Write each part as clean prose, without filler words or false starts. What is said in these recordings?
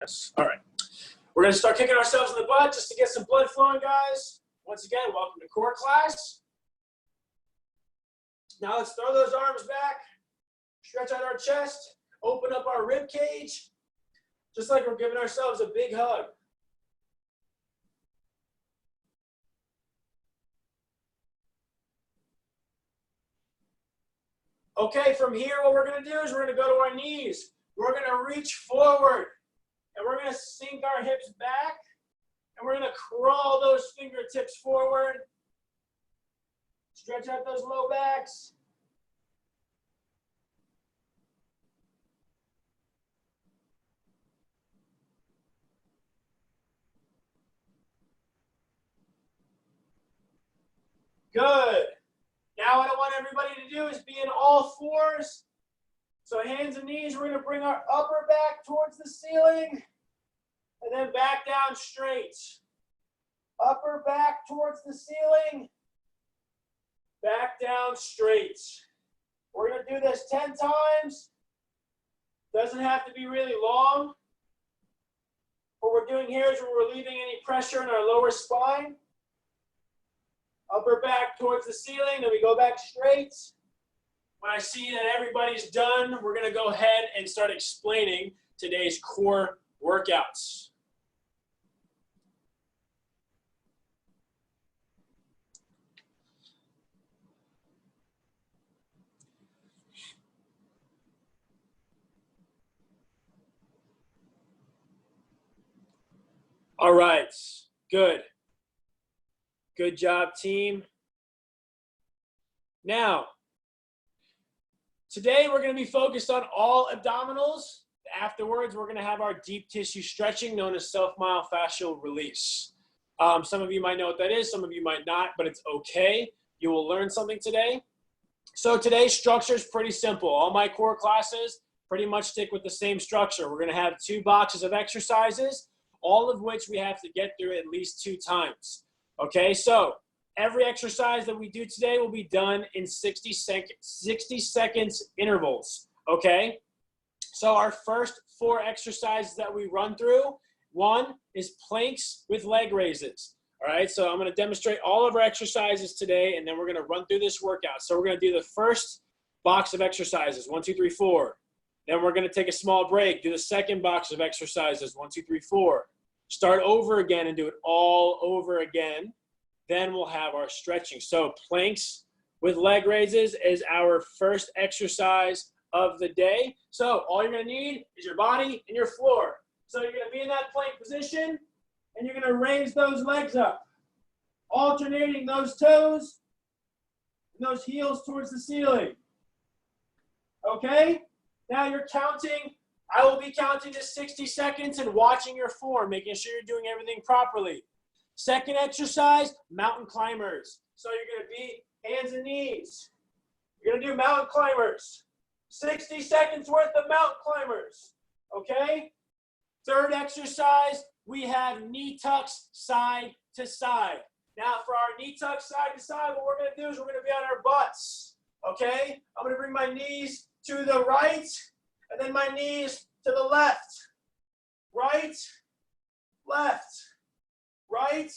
Yes. All right. We're going to start kicking ourselves in the butt just to get some blood flowing, guys. Once again, welcome to core class. Now let's throw those arms back, stretch out our chest, open up our rib cage, just like we're giving ourselves a big hug. Okay, from here, what we're going to do is we're going to go to our knees. We're going to reach forward, and we're going to sink our hips back, and we're going to crawl those fingertips forward. Stretch out those low backs. Good. Now what I want everybody to do is be in all fours. So hands and knees, we're going to bring our upper back towards the ceiling and then back down straight. Upper back towards the ceiling, back down straight. We're going to do this 10 times. Doesn't have to be really long. What we're doing here is we're relieving any pressure in our lower spine. Upper back towards the ceiling, then we go back straight. When I see that everybody's done, we're going to go ahead and start explaining today's core workouts. All right, good. Good job, team. Now, today we're going to be focused on all abdominals. Afterwards, we're going to have our deep tissue stretching known as self-myofascial release. Some of you might know what that is, some of you might not, but it's okay. You will learn something today. So today's structure is pretty simple. All my core classes pretty much stick with the same structure. We're going to have 2 boxes of exercises, all of which we have to get through at least 2 times. Okay, so every exercise that we do today will be done in 60 seconds intervals, okay? So our first 4 exercises that we run through, 1 is planks with leg raises, all right? So I'm gonna demonstrate all of our exercises today, and then we're gonna run through this workout. So we're gonna do the first box of exercises, 1, 2, 3, 4. Then we're gonna take a small break, do the second box of exercises, 1, 2, 3, 4. Start over again and do it all over again. Then we'll have our stretching. So planks with leg raises is our first exercise of the day. So all you're gonna need is your body and your floor. So you're gonna be in that plank position and you're gonna raise those legs up, alternating those toes and those heels towards the ceiling. Okay? Now you're counting. I will be counting to 60 seconds and watching your form, making sure you're doing everything properly. Second exercise, mountain climbers. So you're going to be hands and knees. You're going to do mountain climbers. 60 seconds worth of mountain climbers. Okay? Third exercise, we have knee tucks side to side. Now for our knee tucks side to side, what we're going to do is we're going to be on our butts. Okay? I'm going to bring my knees to the right. And then my knees to the left. Right, left, right,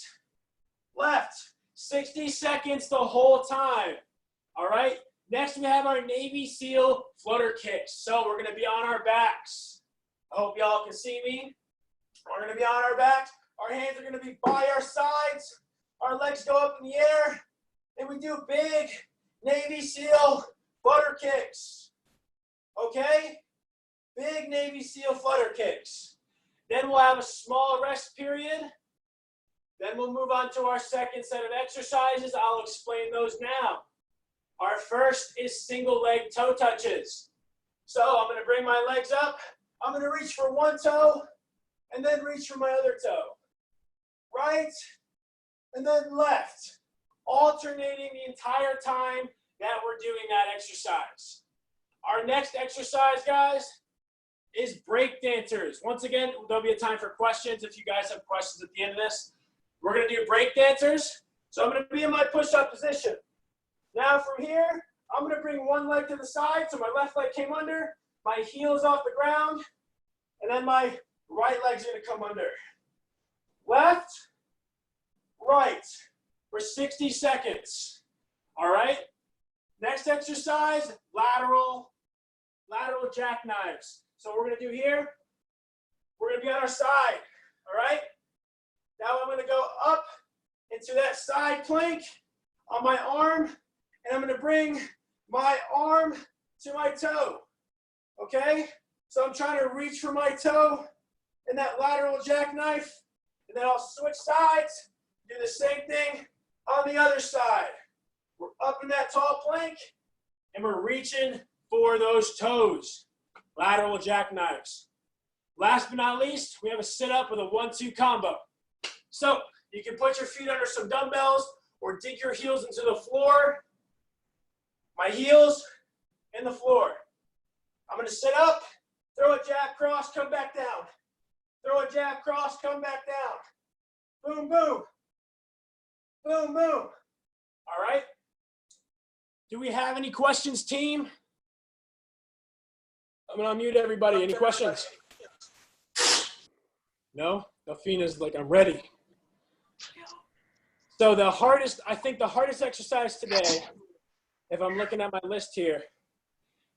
left. 60 seconds the whole time. All right? Next, we have our Navy SEAL flutter kicks. So we're going to be on our backs. I hope y'all can see me. We're going to be on our backs. Our hands are going to be by our sides. Our legs go up in the air. And we do big Navy SEAL flutter kicks. Okay? Big Navy SEAL flutter kicks. Then we'll have a small rest period. Then we'll move on to our second set of exercises. I'll explain those now. Our first is single leg toe touches. So I'm going to bring my legs up. I'm going to reach for one toe and then reach for my other toe. Right and then left. Alternating the entire time that we're doing that exercise. Our next exercise, guys, is break dancers. Once again, there'll be a time for questions if you guys have questions at the end of this. We're going to do break dancers. So I'm going to be in my push-up position. Now from here, I'm going to bring one leg to the side. So my left leg came under, my heel is off the ground, and then my Right leg's gonna come under. Left, right for 60 seconds. All right? Next exercise, lateral jackknives. So what we're gonna do here, we're gonna be on our side, all right? Now I'm gonna go up into that side plank on my arm, and I'm gonna bring my arm to my toe, okay? So I'm trying to reach for my toe in that lateral jackknife, and then I'll switch sides, do the same thing on the other side. We're up in that tall plank, and we're reaching for those toes, lateral jackknives. Last but not least, we have a sit-up with a 1-2 combo. So you can put your feet under some dumbbells or dig your heels into the floor. My heels in the floor. I'm gonna sit up, throw a jab cross, come back down. Throw a jab cross, come back down. Boom, boom. Boom, boom. All right. Do we have any questions, team? I'm gonna unmute everybody. Any questions? No? Delphina's like, I'm ready. So I think the hardest exercise today, if I'm looking at my list here,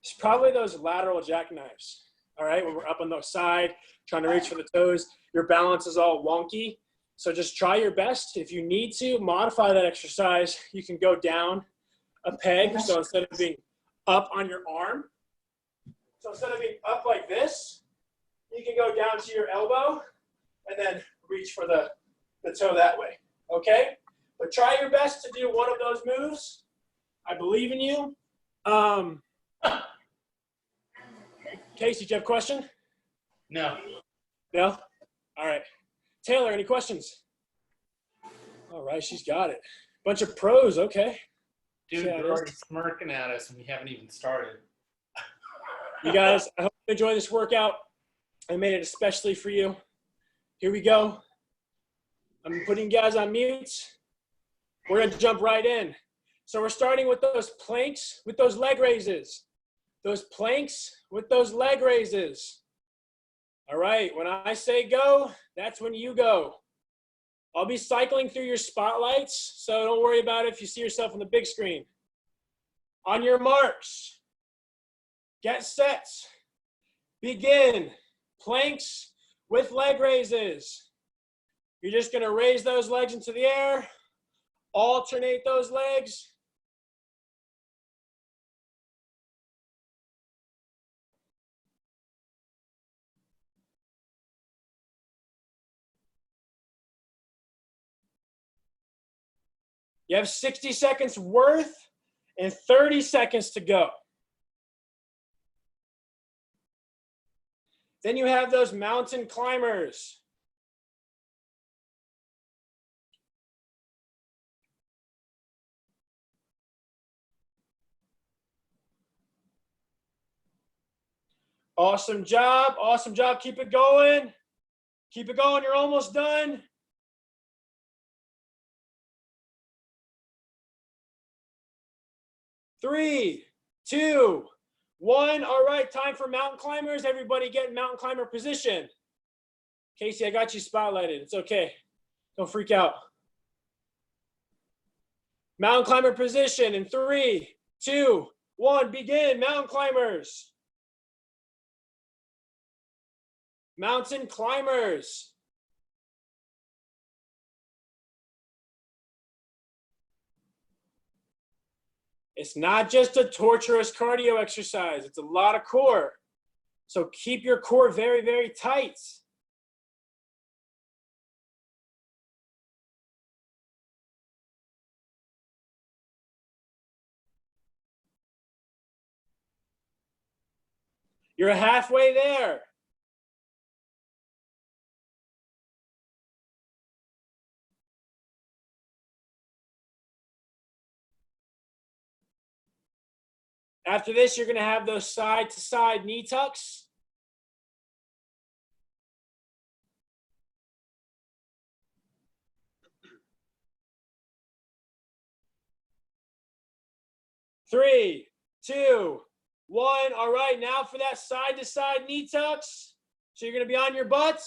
is probably those lateral jackknives. All right, when we're up on the side, trying to reach for the toes, your balance is all wonky. So just try your best. If you need to modify that exercise, you can go down a peg. So instead of being up on your arm, so instead of being up like this, you can go down to your elbow and then reach for the toe that way, okay? But try your best to do one of those moves. I believe in you. Casey, do you have a question? No. No? All right. Taylor, any questions? All right, she's got it. Bunch of pros, okay. Dude, they're already smirking at us and we haven't even started. You guys, I hope you enjoy this workout. I made it especially for you. Here we go. I'm putting you guys on mute. We're going to jump right in. So we're starting with those planks with those leg raises. Those planks with those leg raises. All right, when I say go, that's when you go. I'll be cycling through your spotlights, so don't worry about it if you see yourself on the big screen. On your marks, get set, begin. Planks with leg raises. You're just gonna raise those legs into the air, alternate those legs. You have 60 seconds worth and 30 seconds to go. Then you have those mountain climbers. Awesome job, awesome job. Keep it going. Keep it going, you're almost done. Three, two, one. All right, time for mountain climbers. Everybody get in mountain climber position. Casey, I got you spotlighted. It's okay. Don't freak out. Mountain climber position in 3, 2, 1. Begin, mountain climbers. Mountain climbers. It's not just a torturous cardio exercise. It's a lot of core. So keep your core very, very tight. You're halfway there. After this, you're going to have those side-to-side knee tucks. Three, two, one. All right, now for that side-to-side knee tucks. So you're going to be on your butt.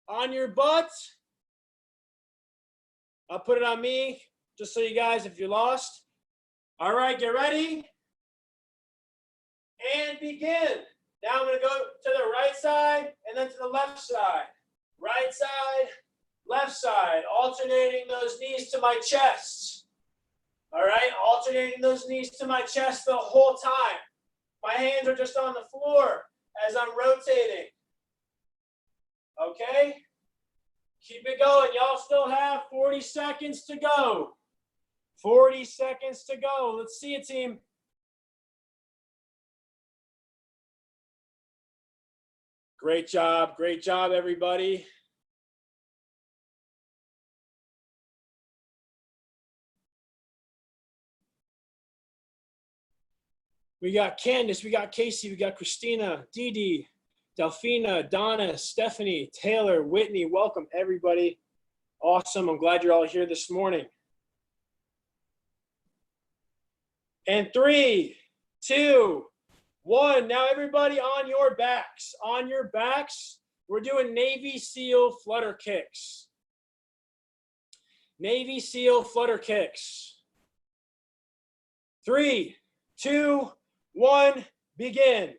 On your butt. I'll put it on me, just so you guys, if you're lost. All right, get ready. And begin. Now I'm going to go to the right side and then to the left side. Right side, left side. Alternating those knees to my chest. All right, alternating those knees to my chest the whole time. My hands are just on the floor as I'm rotating. Okay? Keep it going. Y'all still have 40 seconds to go. 40 seconds to go. Let's see it, team. Great job, everybody. We got Candace, we got Casey, we got Christina, Dee Dee, Delphina, Donna, Stephanie, Taylor, Whitney. Welcome, everybody. Awesome. I'm glad you're all here this morning. And 3, 2, 1. Now, everybody on your backs. On your backs, we're doing Navy SEAL flutter kicks. Navy SEAL flutter kicks. 3, 2, 1, begin.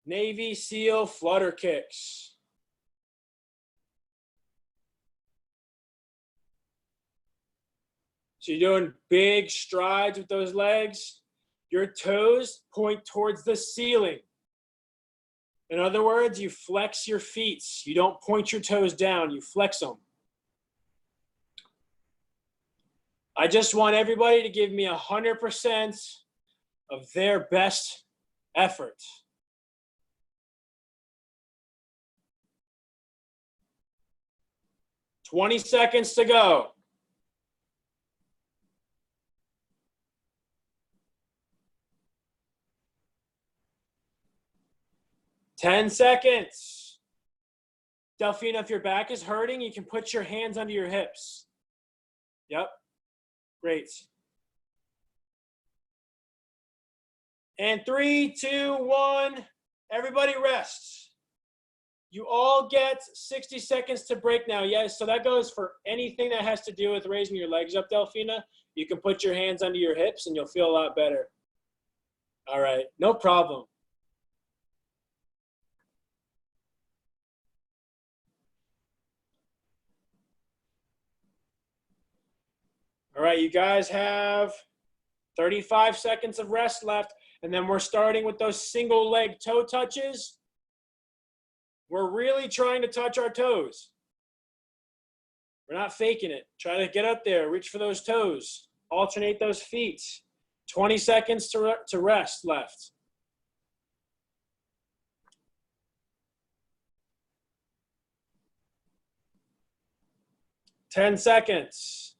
Navy SEAL flutter kicks. So you're doing big strides with those legs. Your toes point towards the ceiling. In other words, you flex your feet. You don't point your toes down, you flex them. I just want everybody to give me 100% of their best effort. "20 seconds to go. "10 seconds. Delphina, if your back is hurting, you can put your hands under your hips. Yep. Great. And 3, 2, 1. Everybody rest. You all get 60 seconds to break now. Yes, so that goes for anything that has to do with raising your legs up, Delphina. You can put your hands under your hips and you'll feel a lot better. All right, no problem. All right, you guys have 35 seconds of rest left, and then we're starting with those single leg toe touches. We're really trying to touch our toes. We're not faking it. Try to get up there, reach for those toes, alternate those feet. 20 seconds to rest left. Ten seconds.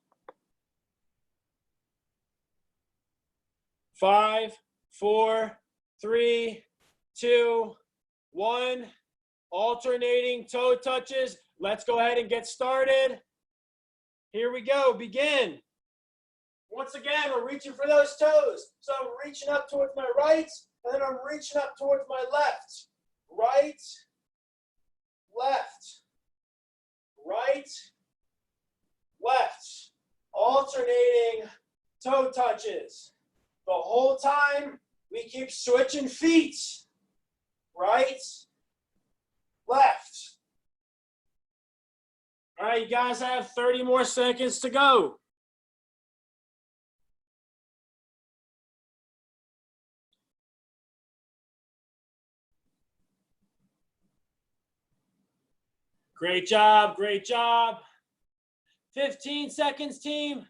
5, 4, 3, 2, 1. Alternating toe touches. Let's go ahead and get started. Here we go. Begin. Once again, we're reaching for those toes. So I'm reaching up towards my right, and then I'm reaching up towards my left. Right, left, right, left. Alternating toe touches. The whole time, we keep switching feet. Right, left. All right, you guys have 30 more seconds to go. Great job, great job. 15 seconds, team.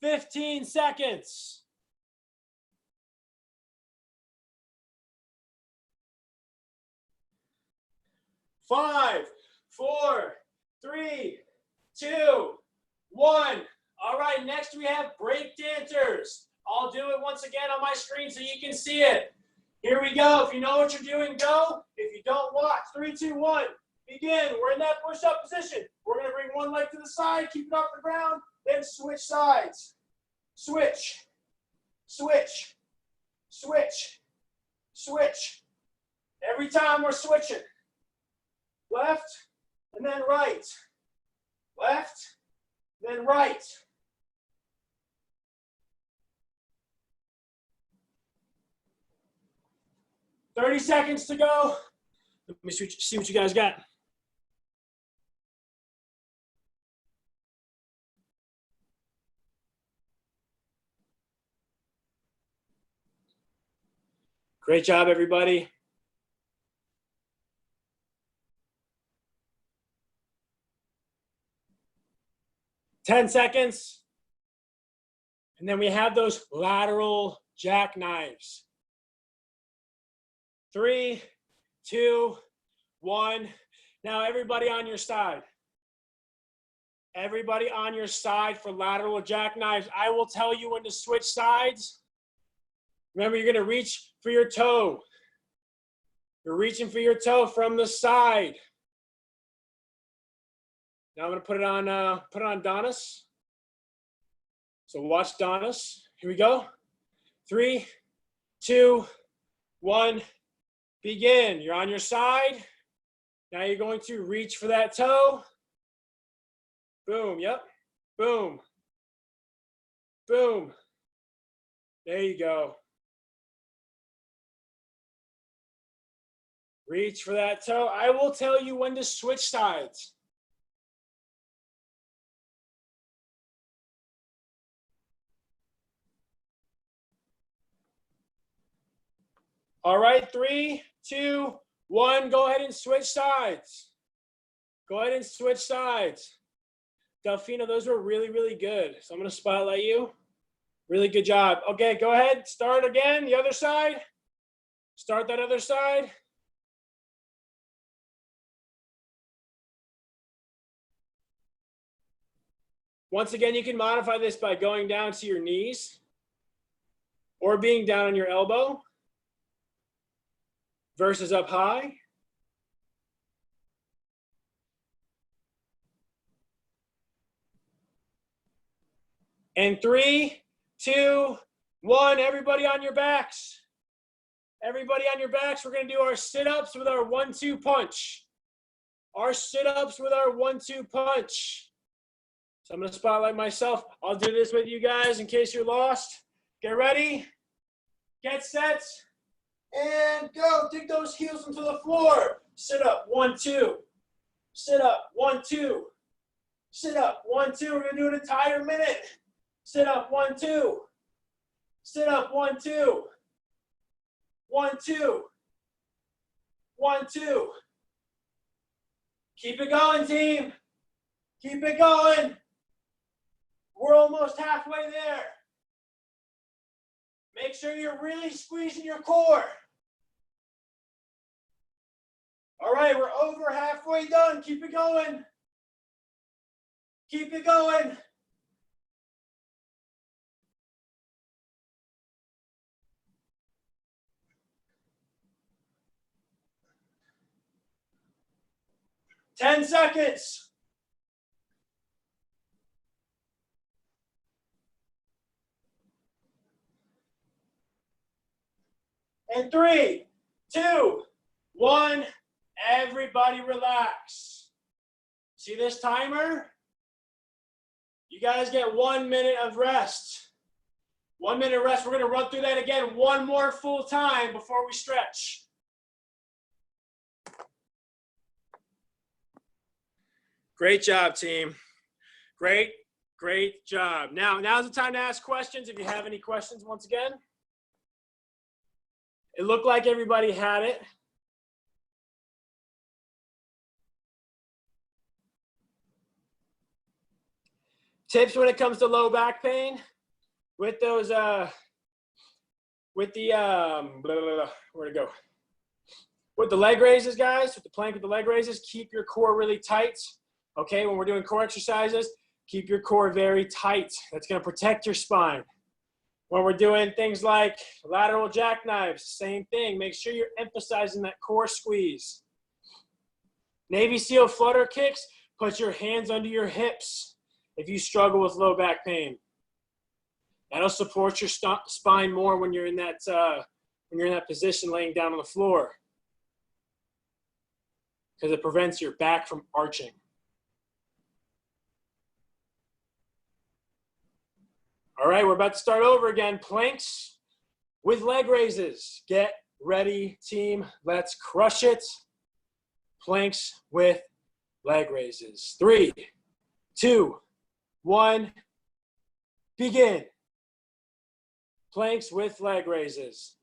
15 seconds. 5, 4, 3, 2, 1. All right, next we have break dancers. I'll do it once again on my screen so you can see it. Here we go. If you know what you're doing, go. If you don't, watch. 3, 2, 1. Begin. We're in that push-up position. We're going to bring one leg to the side, keep it off the ground, then switch sides. Switch. Switch. Switch. switch. Every time we're switching. Left, and then right. Left, then right. "30 seconds to go." Let me see what you guys got. Great job, everybody. "10 seconds. And then we have those lateral jackknives. 3, 2, 1. Now everybody on your side. Everybody on your side for lateral jackknives. I will tell you when to switch sides. Remember, you're going to reach for your toe. You're reaching for your toe from the side. Now I'm going to put it on Donis. So watch Donis. Here we go. 3, 2, 1. Begin. You're on your side. Now you're going to reach for that toe. Boom. Yep. Boom. Boom. There you go. Reach for that toe. I will tell you when to switch sides. All right, 3, 2, 1. Go ahead and switch sides. Go ahead and switch sides. Delfino, those were really, really good. So I'm going to spotlight you. Really good job. Okay, go ahead. Start again. The other side. Start that other side. Once again, you can modify this by going down to your knees or being down on your elbow versus up high. And 3, 2, 1. Everybody on your backs. Everybody on your backs. We're going to do our sit-ups with our 1-2 punch. Our sit-ups with our 1-2 punch. So I'm going to spotlight myself. I'll do this with you guys in case you're lost. Get ready. Get set. And go. Dig those heels into the floor. Sit up. 1, 2. Sit up. 1, 2. Sit up. 1, 2. We're going to do an entire minute. Sit up. 1, 2. Sit up. 1, 2. 1, 2. 1, 2. Keep it going, team. Keep it going. We're almost halfway there. Make sure you're really squeezing your core. All right, we're over halfway done. Keep it going. Keep it going. Ten seconds. And 3, 2, 1. Everybody relax. See this timer? You guys get 1 minute of rest. 1 minute rest. We're going to run through that again one more full time before we stretch. Great job, team. Great, great job. Now's the time to ask questions if you have any questions once again. It looked like everybody had it. Tips when it comes to low back pain with those, where'd it go? With the leg raises, guys, with the plank with the leg raises, keep your core really tight. Okay, when we're doing core exercises, keep your core very tight. That's going to protect your spine. When we're doing things like lateral jackknives, same thing. Make sure you're emphasizing that core squeeze. Navy SEAL flutter kicks, put your hands under your hips if you struggle with low back pain. That'll support your spine more when you're in that when you're in that position laying down on the floor, because it prevents your back from arching. All right, we're about to start over again. Planks with leg raises. Get ready, team. Let's crush it. Planks with leg raises. 3, 2, 1, begin. Planks with leg raises.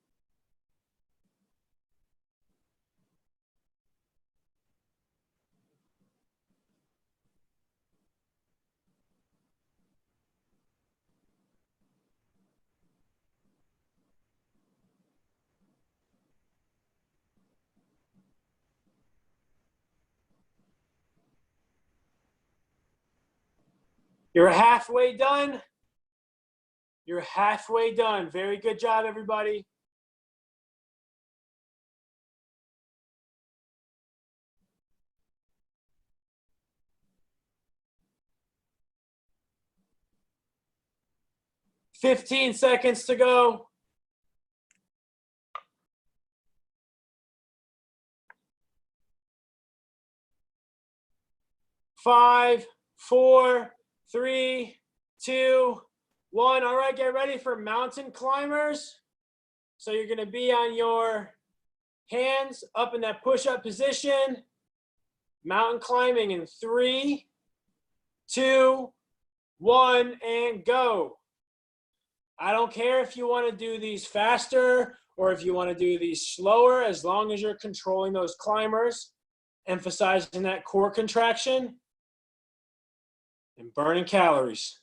You're halfway done. You're halfway done. Very good job, everybody. $15 seconds to go. 5, 4, 3, 2, 1. All right, get ready for mountain climbers. So you're going to be on your hands up in that push-up position. Mountain climbing in 3, 2, 1, and go. I don't care if you want to do these faster or if you want to do these slower, as long as you're controlling those climbers, emphasizing that core contraction and burning calories.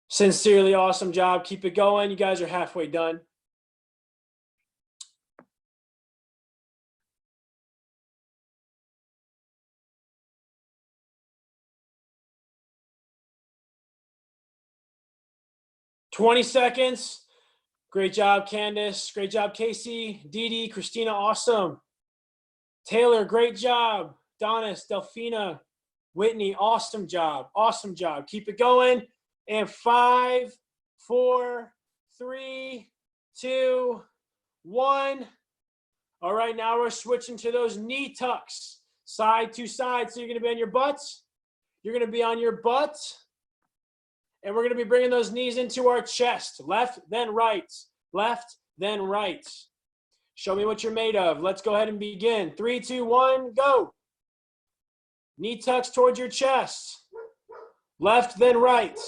Sincerely awesome job. Keep it going. You guys are halfway done. $20 seconds. Great job, Candace. Great job, Casey. Dee Dee, Christina, awesome. Taylor, great job. Donis, Delphina, Whitney, awesome job. Awesome job. Keep it going. And 5, 4, 3, 2, 1. All right, now we're switching to those knee tucks. Side to side. So you're going to be on your butts. You're going to be on your butt. And we're going to be bringing those knees into our chest. Left, then right. Left, then right. Show me what you're made of. Let's go ahead and begin. 3, 2, 1, go. Knee tucks towards your chest. Left, then right.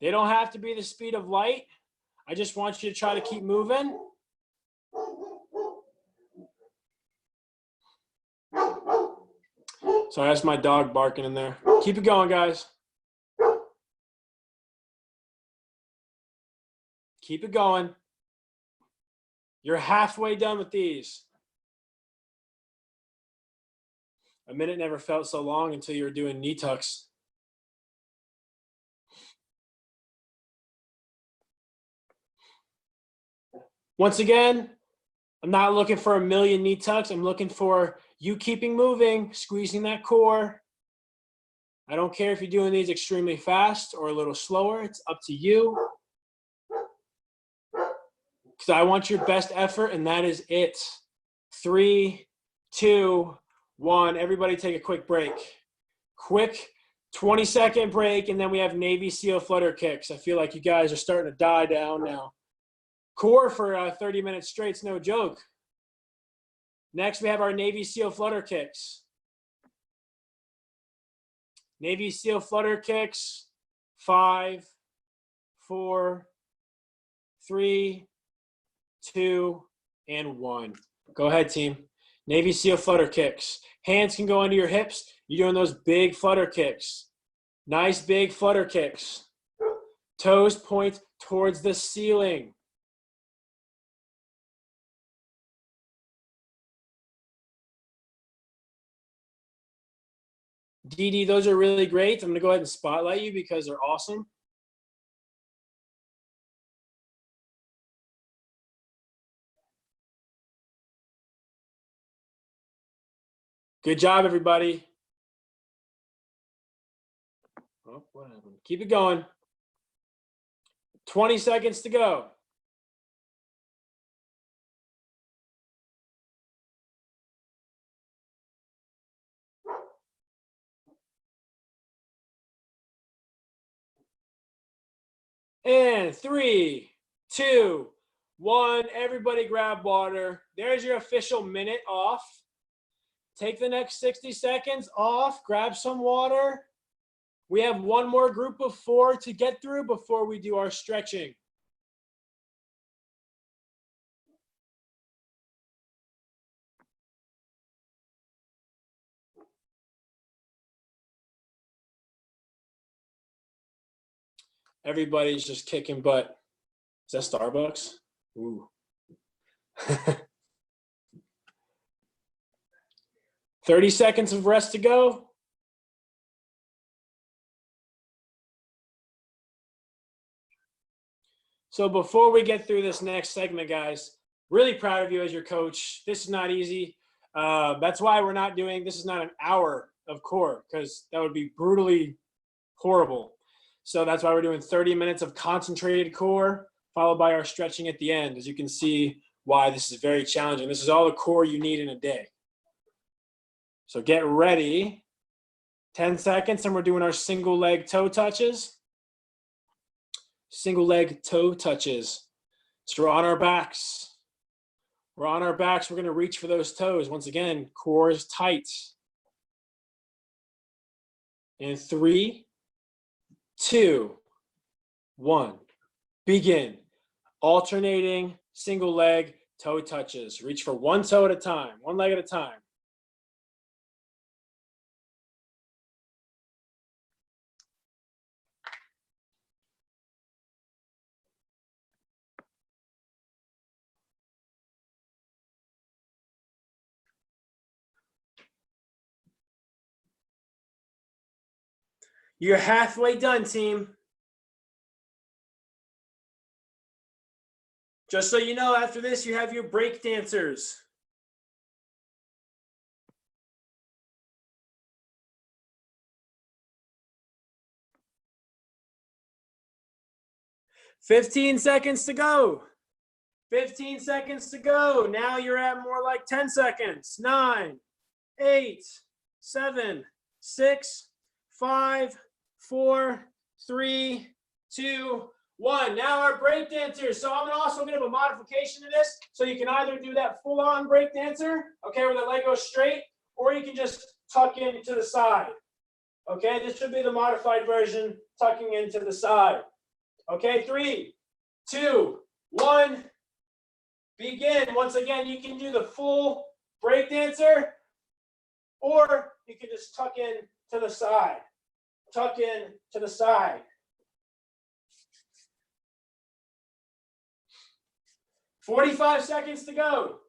They don't have to be the speed of light. I just want you to try to keep moving. Sorry, that's my dog barking in there. Keep it going, guys. Keep it going. You're halfway done with these. A minute never felt so long until you were doing knee tucks. Once again, I'm not looking for a million knee tucks. I'm looking for you keeping moving, squeezing that core. I don't care if you're doing these extremely fast or a little slower. It's up to you. Because I want your best effort, and that is it. 3, 2, 1. Everybody take a quick break. Quick 20-second break, and then we have Navy SEAL flutter kicks. I feel like you guys are starting to die down now. Core for 30 minutes straight is no joke. Next, we have our Navy SEAL flutter kicks. Navy SEAL flutter kicks. 5, 4, 3, 2, and 1. Go ahead, team. Navy SEAL flutter kicks. Hands can go under your hips. You're doing those big flutter kicks. Nice big flutter kicks. Toes point towards the ceiling. Dee Dee, those are really great. I'm going to go ahead and spotlight you because they're awesome. Good job, everybody. Oh, what happened? Keep it going. 20 seconds to go. And 3, 2, 1. Everybody grab water. There's your official minute off. Take the next 60 seconds off. Grab some water. We have one more group of 4 to get through before we do our stretching. Everybody's just kicking butt. Is that Starbucks? Ooh. 30 seconds of rest to go. So before we get through this next segment, guys, really proud of you as your coach. This is not easy. That's why we're not doing, this is not an hour of core, because that would be brutally horrible. So that's why we're doing 30 minutes of concentrated core, followed by our stretching at the end. As you can see why this is very challenging. This is all the core you need in a day. So get ready. 10 seconds, and we're doing our single leg toe touches. Single leg toe touches. So we're on our backs. We're on our backs. We're going to reach for those toes. Once again, core is tight. And 3, 2, 1. Begin. Alternating single leg toe touches. Reach for one toe at a time, one leg at a time. You're halfway done, team. Just so you know, after this, you have your break dancers. "15 seconds to go. 15 seconds to go. Now you're at more like 10 seconds. 9, 8, 7, 6, 5, 4, 3, 2, 1. Now our break dancers. So I'm also going to have a modification to this. So you can either do that full-on break dancer, okay, where the leg goes straight, or you can just tuck in to the side. Okay, this should be the modified version, tucking into the side. Okay, 3, 2, 1. Begin. Once again, you can do the full break dancer, or you can just tuck in to the side. Tuck in to the side. 45 seconds to go.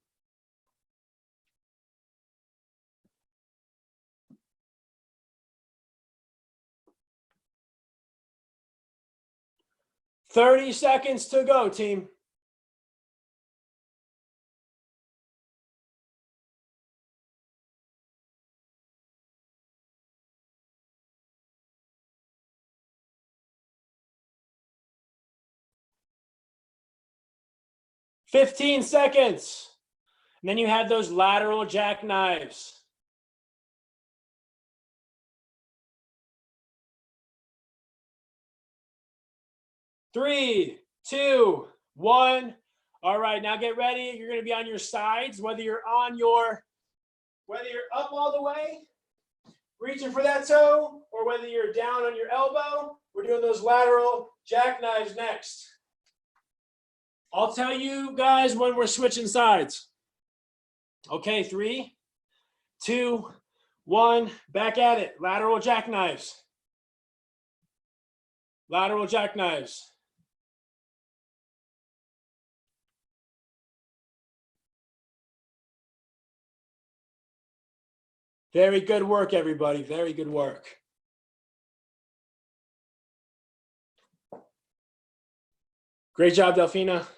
"30 seconds to go, team. "15 seconds. And then you have those lateral jackknives. 3, 2, 1. All right, now get ready. You're going to be on your sides, whether you're up all the way, reaching for that toe, or whether you're down on your elbow. We're doing those lateral jackknives next. I'll tell you guys when we're switching sides. Okay, 3, 2, 1. Back at it. Lateral jackknives. Lateral jackknives. Very good work, everybody. Very good work. Great job, Delphina.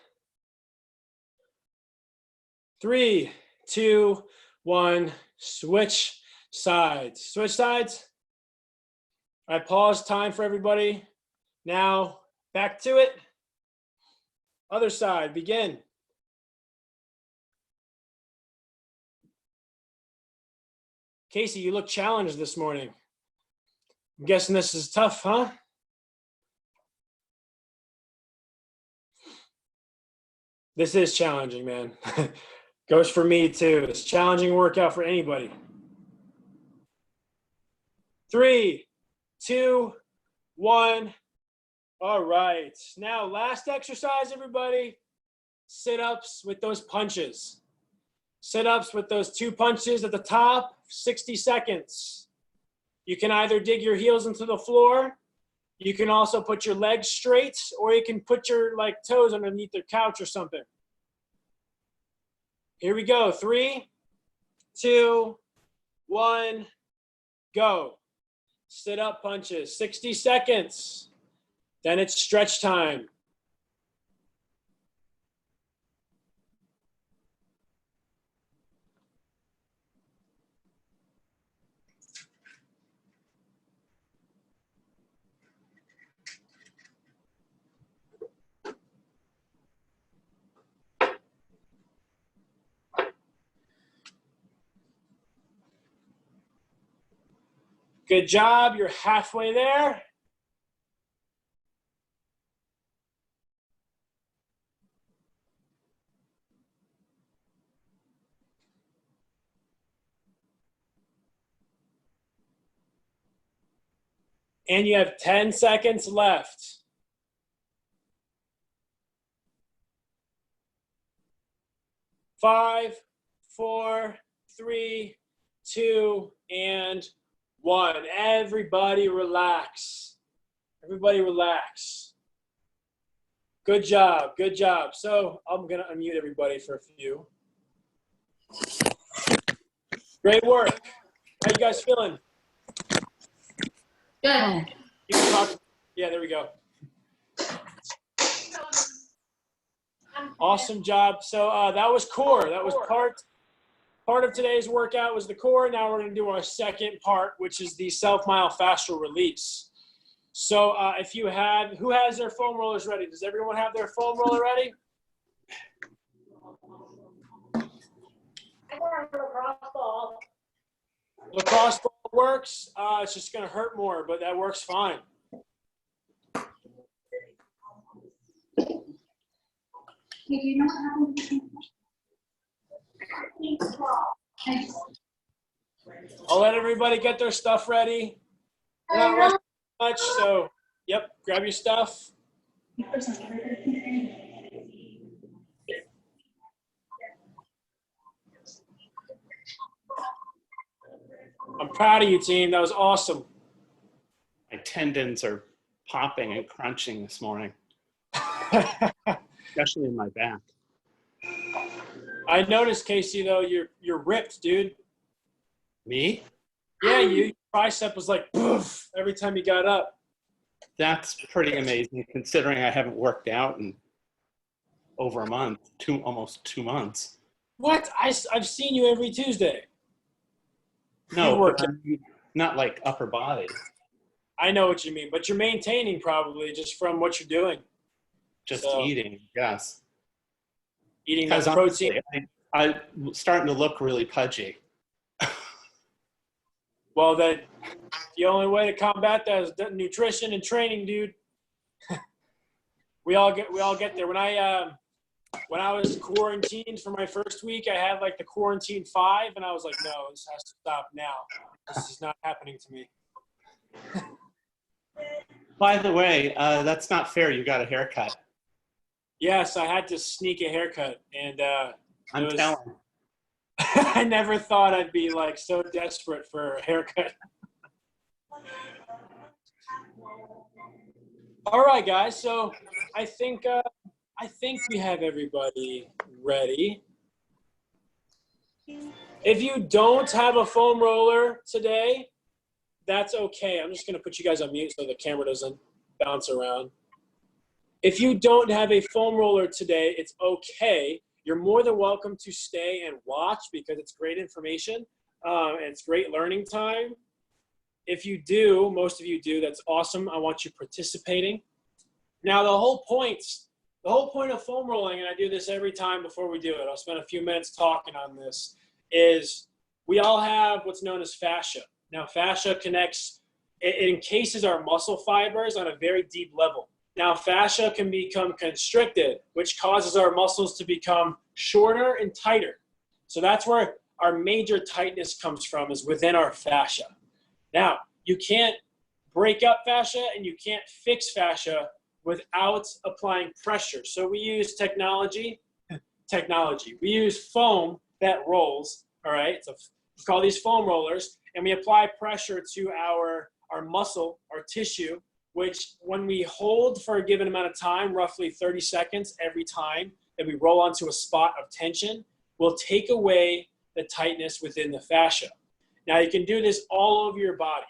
3, 2, 1. Switch. sides. Switch sides. All right, pause time for everybody. Now, back to it. Other side, begin. Casey, you look challenged this morning. I'm guessing this is tough, huh? This is challenging, man. Goes for me too. It's a challenging workout for anybody. 3, 2, 1. All right. Now, last exercise, everybody. Sit-ups with those punches. Sit-ups with those 2 punches at the top, 60 seconds. You can either dig your heels into the floor. You can also put your legs straight, or you can put your toes underneath the couch or something. Here we go. 3, 2, 1, go. Sit up punches, 60 seconds. Then it's stretch time. Good job. You're halfway there. And you have 10 seconds left. 5, 4, 3, 2, and 1. Everybody relax. Everybody relax. Good job. Good job. So I'm going to unmute everybody for a few. Great work. How you guys feeling? Good. You can talk. Yeah, there we go. Awesome job. So that was core. That was part of today's workout was the core. Now we're going to do our second part, which is the self-mile fascial release. So if you had, who has their foam rollers ready? Does everyone have their foam roller ready? I got a lacrosse ball. Lacrosse ball works. It's just going to hurt more, but that works fine. I'll let everybody get their stuff ready. We're not rushing much, so yep, grab your stuff. I'm proud of you, team. That was awesome. My tendons are popping and crunching this morning, especially in my back. I noticed, Casey, though, you're ripped, dude. Me? Yeah, your tricep was like poof every time you got up. That's pretty amazing considering I haven't worked out in over a month, almost 2 months. What? I've seen you every Tuesday. No, but not like upper body. I know what you mean, but you're maintaining probably just from what you're doing. Just eating, yes. Eating that protein. I'm starting to look really pudgy. Well, the only way to combat that is nutrition and training, dude. we all get there. When I was quarantined for my first week, I had like the quarantine 5, and I was like, no, this has to stop now. This is not happening to me. By the way, that's not fair. You got a haircut. Yes, I had to sneak a haircut, and I'm telling. I never thought I'd be like so desperate for a haircut. All right, guys. So I think we have everybody ready. If you don't have a foam roller today, that's okay. I'm just going to put you guys on mute so the camera doesn't bounce around. If you don't have a foam roller today, it's okay. You're more than welcome to stay and watch because it's great information. It's great learning time. If you do, most of you do, that's awesome. I want you participating. Now, the whole point of foam rolling, and I do this every time before we do it, I'll spend a few minutes talking on this, is we all have what's known as fascia. Now, fascia connects, it encases our muscle fibers on a very deep level. Now, fascia can become constricted, which causes our muscles to become shorter and tighter. So that's where our major tightness comes from, is within our fascia. Now, you can't break up fascia and you can't fix fascia without applying pressure. So we use technology. We use foam that rolls, all right? So we call these foam rollers, and we apply pressure to our muscle, our tissue, which when we hold for a given amount of time, roughly 30 seconds every time that we roll onto a spot of tension, will take away the tightness within the fascia. Now, you can do this all over your body.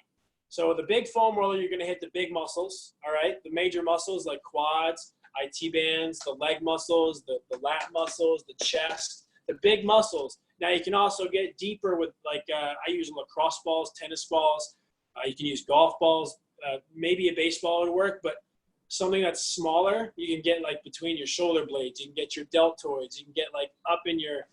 So with a big foam roller, you're going to hit the big muscles, all right? The major muscles like quads, IT bands, the leg muscles, the lat muscles, the chest, the big muscles. Now, you can also get deeper with, like, I use lacrosse balls, tennis balls. You can use golf balls. Maybe a baseball would work, but something that's smaller, you can get like between your shoulder blades. You can get your deltoids. You can get like up in your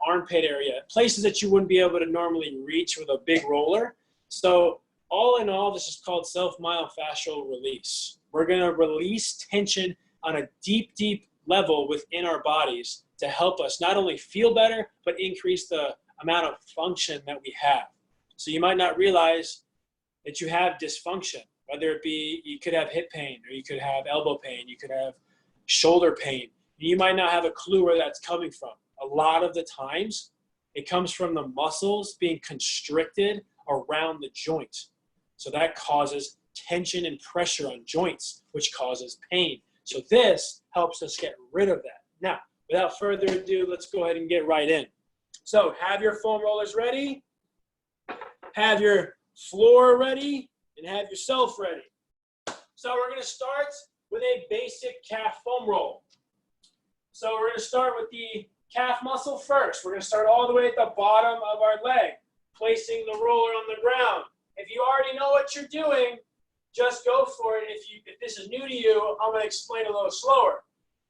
armpit area, places that you wouldn't be able to normally reach with a big roller. So all in all, this is called self-myofascial release. We're going to release tension on a deep, deep level within our bodies to help us not only feel better, but increase the amount of function that we have. So you might not realize that you have dysfunction, whether it be you could have hip pain, or you could have elbow pain, you could have shoulder pain. You might not have a clue where that's coming from. A lot of the times, it comes from the muscles being constricted around the joint. So that causes tension and pressure on joints, which causes pain. So this helps us get rid of that. Now, without further ado, let's go ahead and get right in. So have your foam rollers ready, have your floor ready, and have yourself ready. So we're going to start with a basic calf foam roll. So we're going to start with the calf muscle first. We're going to start all the way at the bottom of our leg, placing the roller on the ground. If you already know what you're doing, just go for it. If this is new to you, I'm going to explain a little slower.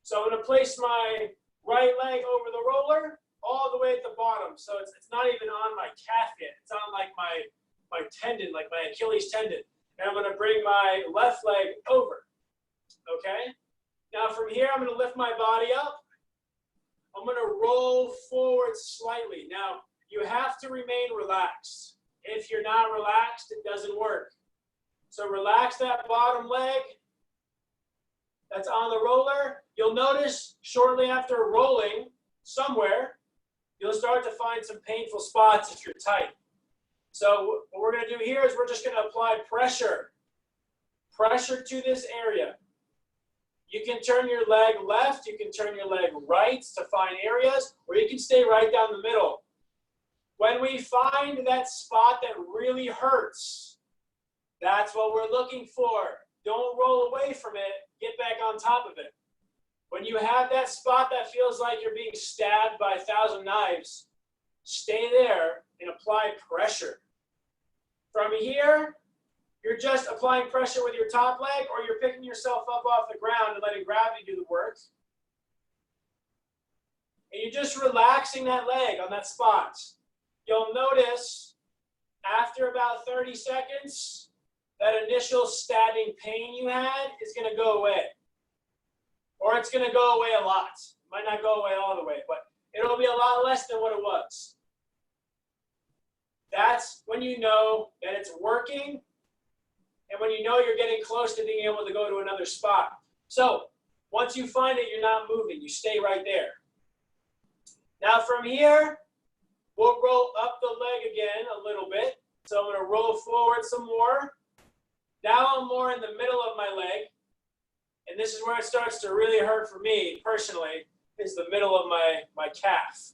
So I'm going to place my right leg over the roller all the way at the bottom. So it's not even on my calf yet. It's on like my tendon, like my Achilles tendon. And I'm going to bring my left leg over. Okay? Now from here, I'm going to lift my body up. I'm going to roll forward slightly. Now, you have to remain relaxed. If you're not relaxed, it doesn't work. So relax that bottom leg that's on the roller. You'll notice shortly after rolling somewhere, you'll start to find some painful spots if you're tight. So what we're going to do here is we're just going to apply pressure. Pressure to this area. You can turn your leg left, you can turn your leg right to find areas, or you can stay right down the middle. When we find that spot that really hurts, that's what we're looking for. Don't roll away from it, get back on top of it. When you have that spot that feels like you're being stabbed by 1,000 knives, stay there and apply pressure. From here, you're just applying pressure with your top leg, or you're picking yourself up off the ground and letting gravity do the work. And you're just relaxing that leg on that spot. You'll notice after about 30 seconds, that initial stabbing pain you had is going to go away. Or it's going to go away a lot. It might not go away all the way, but it'll be a lot less than what it was. That's when you know that it's working, and when you know you're getting close to being able to go to another spot. So once you find it, you're not moving. You stay right there. Now from here, we'll roll up the leg again a little bit. So I'm going to roll forward some more. Now I'm more in the middle of my leg. And this is where it starts to really hurt for me personally, is the middle of my calf.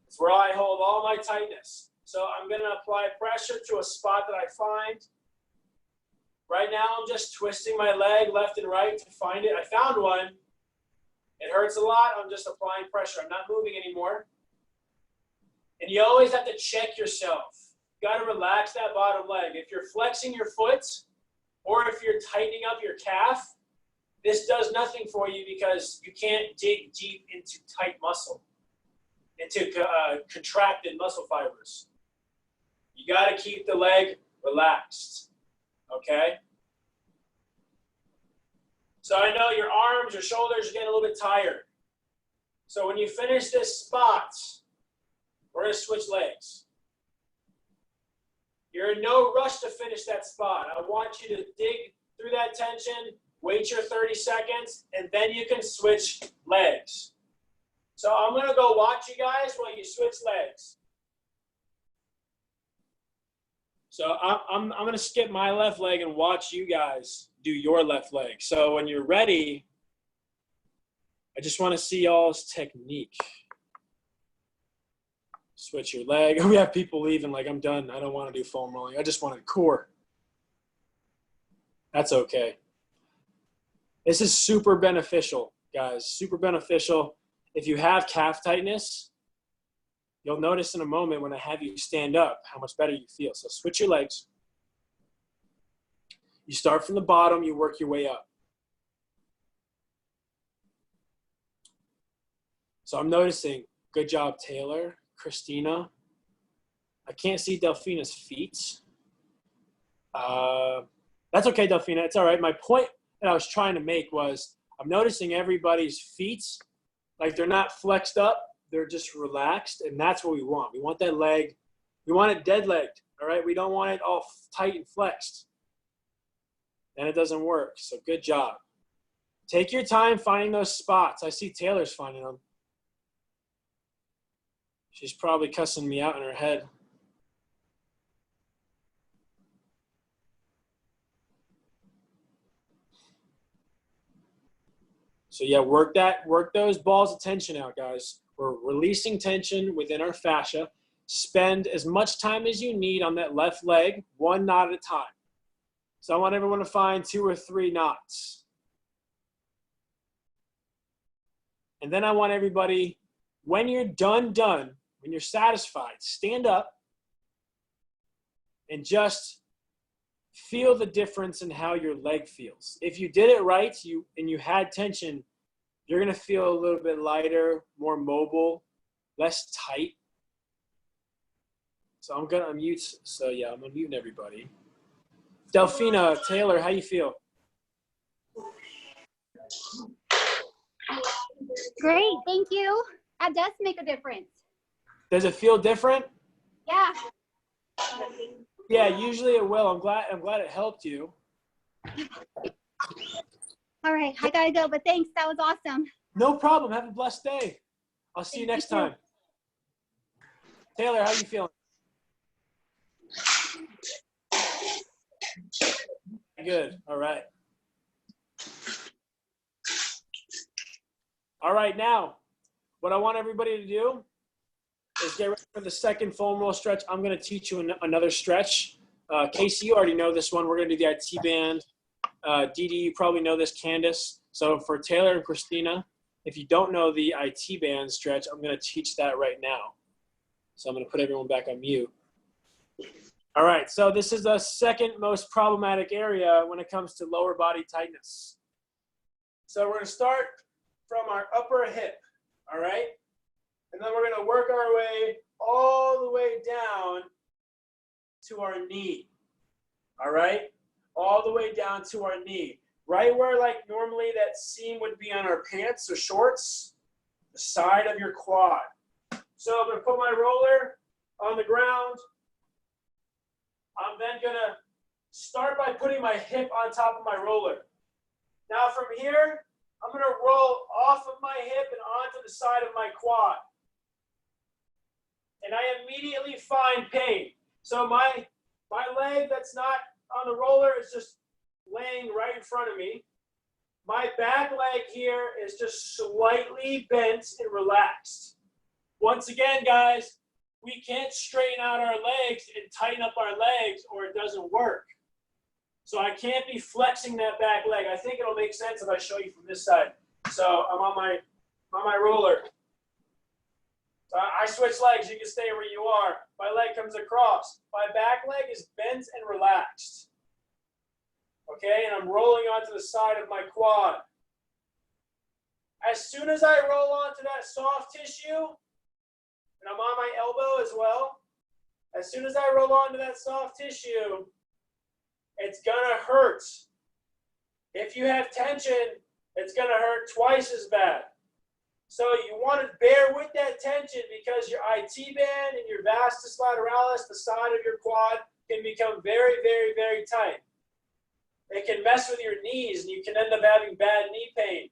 It's where I hold all my tightness. So I'm going to apply pressure to a spot that I find. Right now, I'm just twisting my leg left and right to find it. I found one. It hurts a lot. I'm just applying pressure. I'm not moving anymore. And you always have to check yourself. You got to relax that bottom leg. If you're flexing your foot or if you're tightening up your calf, this does nothing for you because you can't dig deep into tight muscle, into contracted muscle fibers. You got to keep the leg relaxed, okay? So I know your arms, your shoulders are getting a little bit tired. So when you finish this spot, we're going to switch legs. You're in no rush to finish that spot. I want you to dig through that tension, wait your 30 seconds, and then you can switch legs. So I'm going to go watch you guys while you switch legs. So I'm going to skip my left leg and watch you guys do your left leg. So when you're ready, I just want to see y'all's technique. Switch your leg. We have people leaving like, I'm done. I don't want to do foam rolling. I just want to core. That's okay. This is super beneficial, guys. Super beneficial. If you have calf tightness, you'll notice in a moment when I have you stand up how much better you feel. So switch your legs. You start from the bottom, you work your way up. So I'm noticing, good job, Taylor, Christina. I can't see Delphina's feet. That's okay, Delphina. It's all right. My point that I was trying to make was I'm noticing everybody's feet, like they're not flexed up. They're just relaxed, and that's what we want. We want that leg. We want it dead-legged, all right? We don't want it all tight and flexed. Then it doesn't work, so good job. Take your time finding those spots. I see Taylor's finding them. She's probably cussing me out in her head. So yeah, work those balls of tension out, guys. We're releasing tension within our fascia. Spend as much time as you need on that left leg, one knot at a time. So I want everyone to find 2 or 3 knots. And then I want everybody, when you're done, when you're satisfied, stand up and just feel the difference in how your leg feels. If you did it right and you had tension, you're going to feel a little bit lighter, more mobile, less tight. So I'm going to unmute. So yeah, I'm unmuting everybody. Delphina, Taylor, how you feel? Great, thank you. That does make a difference. Does it feel different? Yeah. Yeah, usually it will. I'm glad it helped you. All right, I gotta go, but thanks. That was awesome. No problem. Have a blessed day. I'll see you next time. Taylor, how you feeling? Good. All right. All right, now, what I want everybody to do is get ready for the second foam roll stretch. I'm going to teach you another stretch. Casey, you already know this one. We're going to do the IT band. Dee Dee, you probably know this, Candace. So for Taylor and Christina, if you don't know the IT band stretch, I'm going to teach that right now. So I'm going to put everyone back on mute. All right, so this is the second most problematic area when it comes to lower body tightness. So we're going to start from our upper hip, all right? And then we're going to work our way all the way down to our knee, all right? All the way down to our knee. Right where, like, normally that seam would be on our pants or shorts, the side of your quad. So I'm going to put my roller on the ground. I'm then going to start by putting my hip on top of my roller. Now from here, I'm going to roll off of my hip and onto the side of my quad. And I immediately find pain. So my leg that's not on the roller is just laying right in front of me. My back leg here is just slightly bent and relaxed. Once again, guys, we can't straighten out our legs and tighten up our legs or it doesn't work. So I can't be flexing that back leg. I think it'll make sense if I show you from this side. So I'm on my roller. So I switch legs. You can stay where you are. My leg comes across. My back leg is bent and relaxed. Okay, and I'm rolling onto the side of my quad. As soon as I roll onto that soft tissue, and I'm on my elbow as well, as soon as I roll onto that soft tissue, it's gonna hurt. If you have tension, it's gonna hurt twice as bad. So you want to bear with that tension because your IT band and your vastus lateralis, the side of your quad, can become very, very, very tight. It can mess with your knees and you can end up having bad knee pain.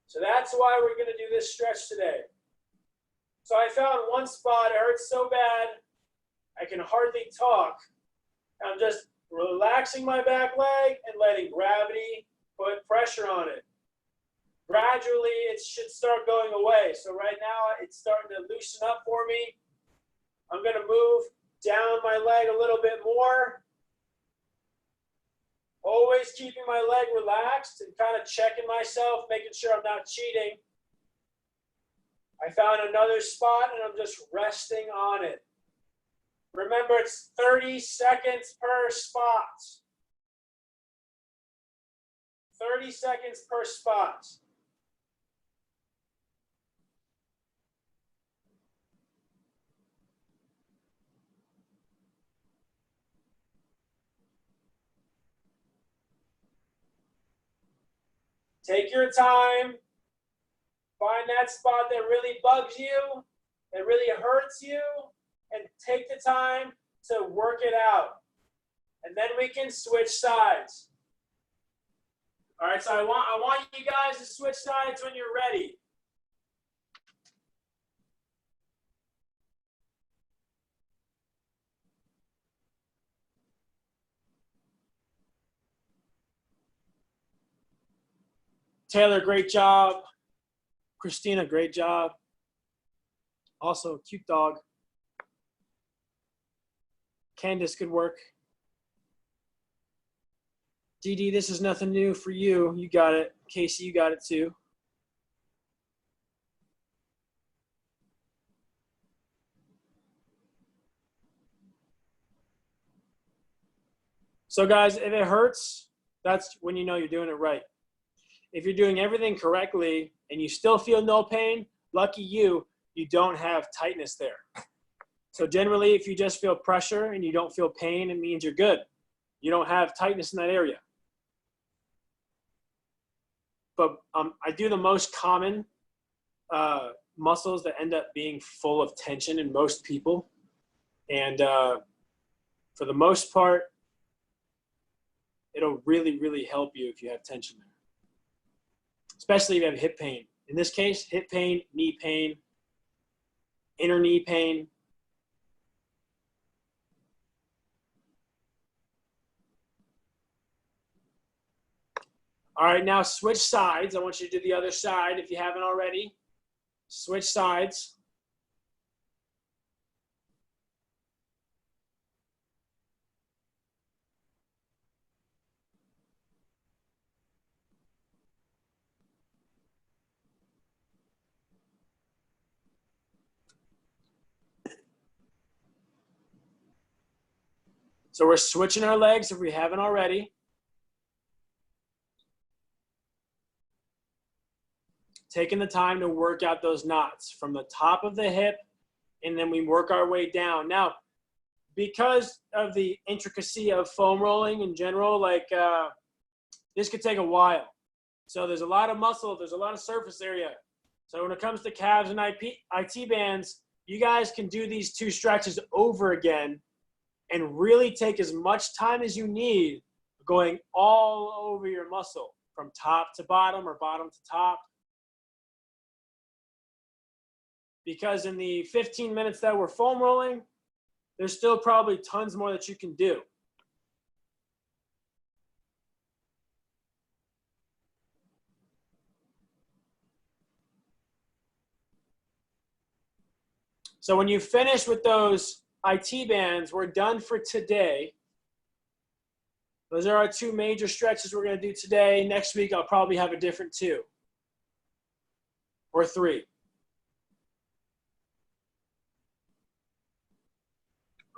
So that's why we're going to do this stretch today. So I found one spot, it hurts so bad, I can hardly talk. I'm just relaxing my back leg and letting gravity put pressure on it. Gradually, it should start going away. So right now, it's starting to loosen up for me. I'm going to move down my leg a little bit more. Always keeping my leg relaxed and kind of checking myself, making sure I'm not cheating. I found another spot and I'm just resting on it. Remember, it's 30 seconds per spot. 30 seconds per spot. Take your time. Find that spot that really bugs you, that really hurts you, and take the time to work it out. And then we can switch sides. All right, so I want you guys to switch sides when you're ready. Taylor, great job. Christina, great job. Also, cute dog. Candace, good work. Dee Dee, this is nothing new for you. You got it. Casey, you got it too. So guys, if it hurts, that's when you know you're doing it right. If you're doing everything correctly and you still feel no pain, lucky you, you don't have tightness there. So generally, if you just feel pressure and you don't feel pain, it means you're good. You don't have tightness in that area. But I do the most common muscles that end up being full of tension in most people. And for the most part, it'll really, really help you if you have tension there. Especially if you have hip pain. In this case, hip pain, knee pain, inner knee pain. All right, now switch sides. I want you to do the other side if you haven't already. Switch sides. So we're switching our legs if we haven't already. Taking the time to work out those knots from the top of the hip, and then we work our way down. Now, because of the intricacy of foam rolling in general, like this could take a while. So there's a lot of muscle, there's a lot of surface area. So when it comes to calves and IT bands, you guys can do these two stretches over again and really take as much time as you need going all over your muscle from top to bottom or bottom to top. Because in the 15 minutes that we're foam rolling, there's still probably tons more that you can do. So when you finish with those IT bands, we're done for today. Those are our two major stretches we're going to do today. Next week, I'll probably have a different two or three.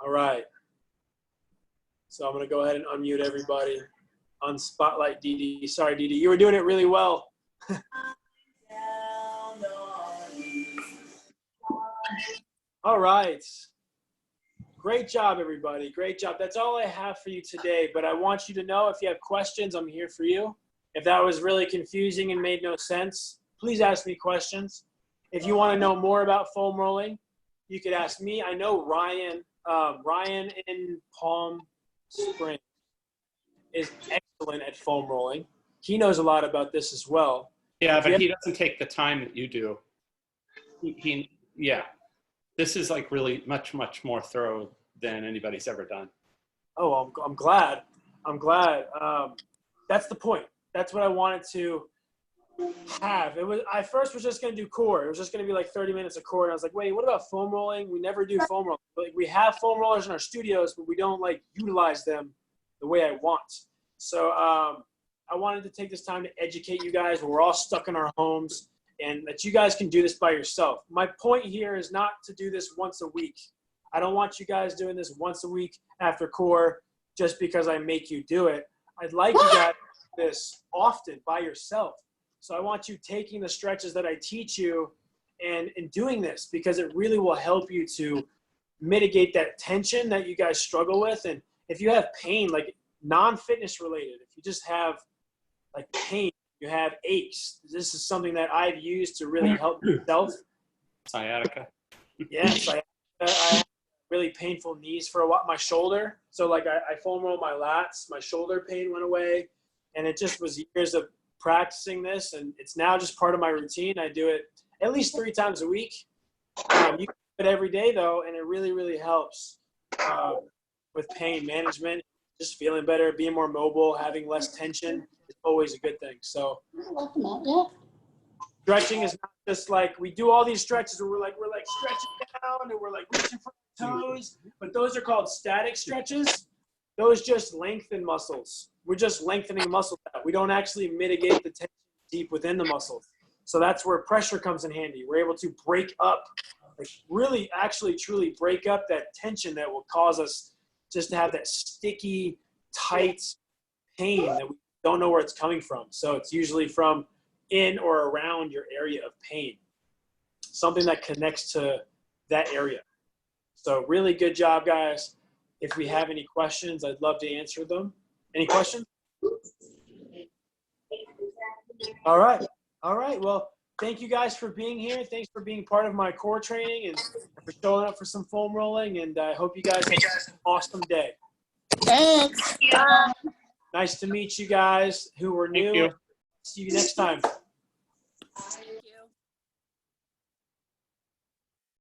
All right. So I'm going to go ahead and unmute everybody on Spotlight, Dee. Sorry, Dee. You were doing it really well. All right. Great job, everybody. Great job. That's all I have for you today. But I want you to know if you have questions, I'm here for you. If that was really confusing and made no sense, please ask me questions. If you want to know more about foam rolling, you could ask me. I know Ryan in Palm Springs is excellent at foam rolling. He knows a lot about this as well. Yeah, but he doesn't take the time that you do. Yeah. This is like really much, much more thorough than anybody's ever done. Oh, I'm glad. That's the point. That's what I wanted to have. I first was just going to do core. It was just going to be like 30 minutes of core. And I was like, wait, what about foam rolling? We never do foam rolling. Like, we have foam rollers in our studios, but we don't like utilize them the way I want. So I wanted to take this time to educate you guys. We're all stuck in our homes, and that you guys can do this by yourself. My point here is not to do this once a week. I don't want you guys doing this once a week after core just because I make you do it. I'd like you guys to do this often by yourself. So I want you taking the stretches that I teach you and doing this, because it really will help you to mitigate that tension that you guys struggle with. And if you have pain, like non-fitness related, if you just have like pain, you have aches, this is something that I've used to really help myself. Sciatica. Yes, I had really painful knees for a while. My shoulder, so like I foam rolled my lats, my shoulder pain went away, and it just was years of practicing this, and it's now just part of my routine. I do it at least 3 times a week. You can do it every day though, and it really, really helps with pain management, just feeling better, being more mobile, having less tension is always a good thing. So stretching is not just like we do all these stretches where we're like stretching down and we're like reaching for our toes, but those are called static stretches. Those just lengthen muscles. We're just lengthening muscle out. We don't actually mitigate the tension deep within the muscles. So that's where pressure comes in handy. We're able to break up, like really actually truly break up that tension that will cause us just to have that sticky, tight pain that we don't know where it's coming from. So it's usually from in or around your area of pain, something that connects to that area. So really good job, guys. If we have any questions, I'd love to answer them. Any questions? All right. Well, thank you guys for being here. Thanks for being part of my core training and for showing up for some foam rolling. And I hope you guys have an awesome day. Thanks. Nice to meet you guys who were new. Thank you. See you next time.